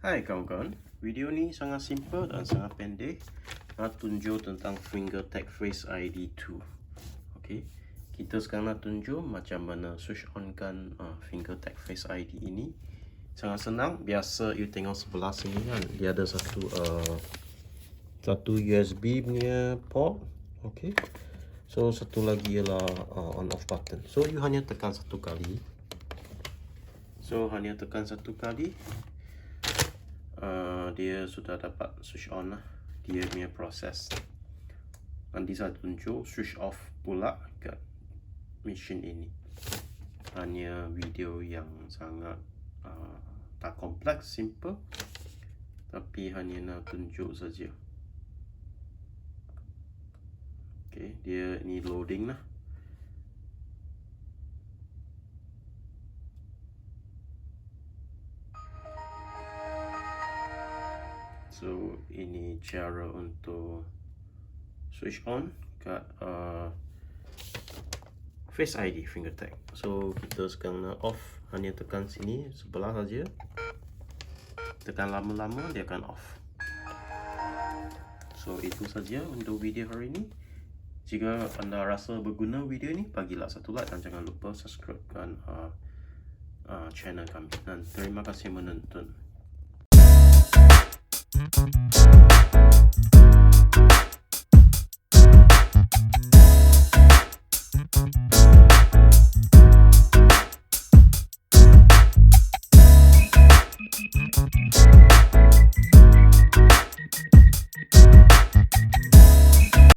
Hai kawan-kawan, video ni sangat simple dan sangat pendek. Nak tunjuk tentang Fingertec Face ID2. Okey, kita sekarang nak tunjuk macam mana switch on kan Fingertec Face ID ini. Sangat senang. Biasa you tengok sebelah sini kan, dia ada satu USB punya port. Okey, so satu lagi ialah on off button. So you hanya tekan satu kali. Dia sudah dapat switch on lah. Dia punya proses. Nanti saya tunjuk switch off pula kat mesin ini. Hanya video yang sangat tak kompleks, simple, tapi hanya nak tunjuk saja. Okay, dia ni loading lah. So ini cara untuk switch on kat Face ID Fingertec. So kita sekarang nak off, hanya tekan sini sebelah saja. Tekan lama-lama dia akan off. So itu saja untuk video hari ini. Jika anda rasa berguna video ini, bagilah satu like dan jangan lupa subscribekan channel kami. Dan terima kasih menonton.